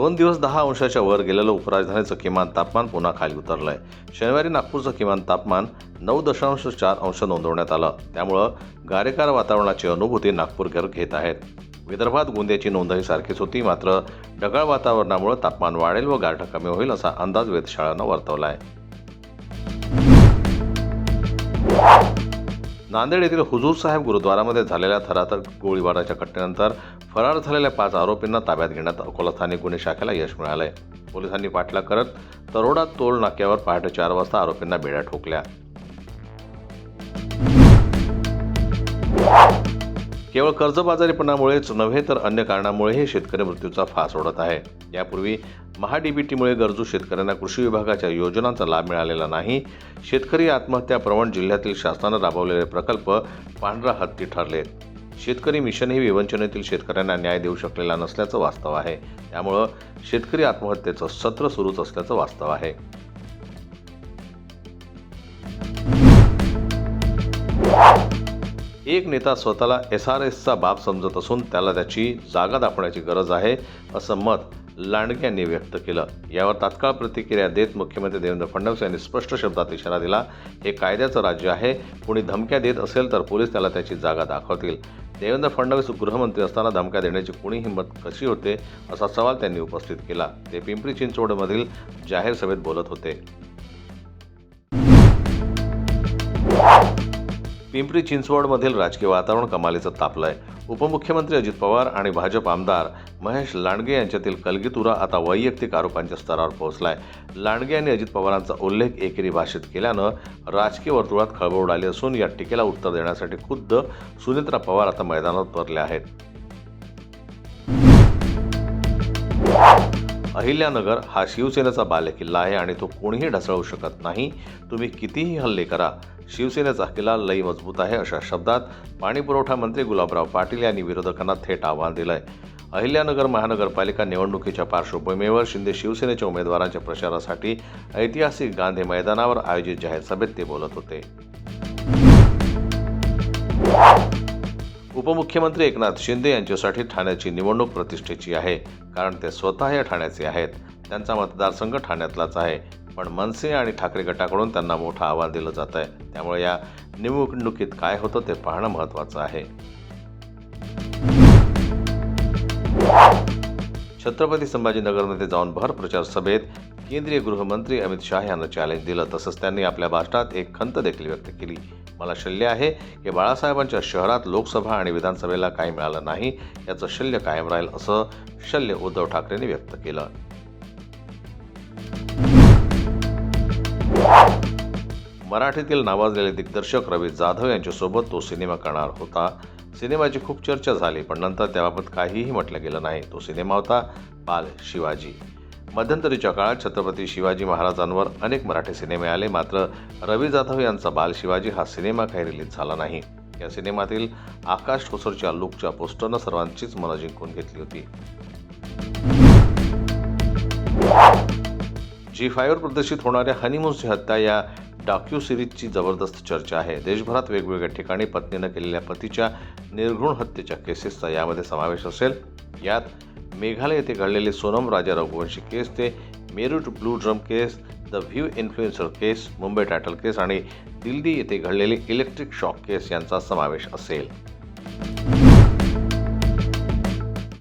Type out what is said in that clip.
2 दिवस 10 अंशाच्या वर गेलेलं उपराजधानीचं किमान तापमान पुन्हा खाली उतरलंय। शनिवारी नागपूरचं किमान तापमान 9.4 अंश नोंदवण्यात आलं। त्यामुळं गारेकार वातावरणाची अनुभूती नागपूरकर घेत आहेत। विदर्भात गोंदियाची नोंदही सारखीच होती, मात्र ढगाळ वातावरणामुळे तापमान वाढेल व गारठा कमी होईल असा अंदाज वेधशाळांनं वर्तवला आहे। नांदेड येथील हुजूर साहेब गुरुद्वारामध्ये झालेल्या थरारक गोळीबाराच्या घटनेनंतर फरार झालेल्या 5 आरोपींना ताब्यात घेण्यात अकोला स्थानिक गुन्हे शाखेला यश मिळालंय। पोलिसांनी पाठलाग करत तरोडा टोल नाक्यावर पहाटे 4 वाजता आरोपींना बेड्या ठोकल्या। केवळ कर्जबाजारीपणामुळेच नव्हे तर अन्य कारणामुळेही शेतकरी मृत्यूचा फास ओढत आहे। यापूर्वी महाडीबीटीमुळे गरजू शेतकऱ्यांना कृषी विभागाच्या योजनांचा लाभ मिळालेला नाही। शेतकरी आत्महत्या प्रवण जिल्ह्यातील शासनाने राबवलेले प्रकल्प पांढरा हत्ती ठरले। शेतकरी मिशनही विवंचनेतील शेतकऱ्यांना न्याय देऊ शकलेला नसल्याचं वास्तव आहे। त्यामुळे शेतकरी आत्महत्येचं सत्र सुरूच असल्याचं वास्तव आहे। एक नेता स्वतःला SRSचा बाप समजत असून त्याला त्याची जागा दाखवण्याची गरज आहे, असं मत लांडगे यांनी व्यक्त केलं। यावर तात्काळ प्रतिक्रिया देत मुख्यमंत्री देवेंद्र फडणवीस यांनी स्पष्ट शब्दात इशारा दिला, हे कायद्याचं राज्य आहे। कोणी धमक्या देत असेल तर पोलीस त्याला त्याची जागा दाखवतील। देवेंद्र फडणवीस गृहमंत्री असताना धमक्या देण्याची कोणी हिंमत कशी होते, असा सवाल त्यांनी उपस्थित केला। ते पिंपरी चिंचवडमधील जाहीर सभेत बोलत होते। पिंपरी चिंचवडमधील राजकीय वातावरण कमालीचं तापलंय। उपमुख्यमंत्री अजित पवार आणि भाजप आमदार महेश लांडगे यांच्यातील कलगीतुरा आता वैयक्तिक आरोपांच्या स्तरावर पोहोचलाय। लांडगे यांनी अजित पवारांचा उल्लेख एकेरी भाषेत केल्यानं राजकीय वर्तुळात खळबळ उडाली असून या टीकेला उत्तर देण्यासाठी खुद्द सुनेत्रा पवार आता मैदानात उतरले आहेत। अहिल्यानगर हा शिवसेनेचा बालेकिल्ला आहे आणि तो कोणीही ढासळू शकत नाही। तुम्ही कितीही हल्ले करा, शिवसेनेचा किल्ला लई मजबूत आहे, अशा शब्दात पाणीपुरवठा मंत्री गुलाबराव पाटील यांनी विरोधकांना थेट आव्हान दिलंय। अहिल्यानगर महानगरपालिका निवडणुकीच्या पार्श्वभूमीवर शिंदे शिवसेनेच्या उमेदवारांच्या प्रचारासाठी ऐतिहासिक गांधी मैदानावर आयोजित जाहीर सभेत ते बोलत होते। उपमुख्यमंत्री एकनाथ शिंदे यांच्यासाठी ठाण्याची निवडणूक प्रतिष्ठेची आहे, कारण ते स्वतः या ठाण्याचे आहेत। त्यांचा मतदारसंघ ठाण्यातलाच आहे, पण मनसे आणि ठाकरे गटाकडून त्यांना मोठं आव्हान दिलं जात आहे। त्यामुळे या निवडणुकीत काय होतं ते पाहणं महत्त्वाचं आहे। छत्रपती संभाजीनगरमध्ये जाऊन भर प्रचार सभेत केंद्रीय गृहमंत्री अमित शाह यांना चॅलेंज दिलं। तसंच त्यांनी आपल्या भाषणात एक खंत देखील व्यक्त केली। मला शल्य आहे की बाळासाहेबांच्या शहरात लोकसभा आणि विधानसभेला काही मिळालं नाही, याचं शल्य कायम राहील, असं शल्य उद्धव ठाकरेंनी व्यक्त केलं। मराठीतील नावाजलेले दिग्दर्शक रवी जाधव यांच्यासोबत तो सिनेमा करणार होता। सिनेमाची खूप चर्चा झाली, पण नंतर त्याबाबत काहीही म्हटलं गेलं नाही। तो सिनेमा होता बाल शिवाजी। मध्यंतरीच्या काळात छत्रपती शिवाजी महाराजांवर अनेक मराठी सिनेमे आले, मात्र रवी जाधव यांचा बाल शिवाजी हा सिनेमा काही रिलीज झाला नाही। या सिनेमातील आकाश ठोसरच्या लुकच्या पोस्टरनं सर्वांचीच मनं जिंकून घेतली होती। G5 वर प्रदर्शित होणाऱ्या हनीमूनची हत्या या डॉक्यू सिरीजची जबरदस्त चर्चा आहे। देशभरात वेगवेगळ्या ठिकाणी पत्नीनं केलेल्या पतीच्या निर्घृण हत्येच्या केसेसचा यामध्ये समावेश असेल। यात मेघालय येथे घडलेली सोनम राजा रघुवंशी केस ते Meerut blue drum case, the view influencer case, Mumbai title case आणि दिल्ली येथे घडलेली इलेक्ट्रिक शॉक केस यांचा समावेश असेल।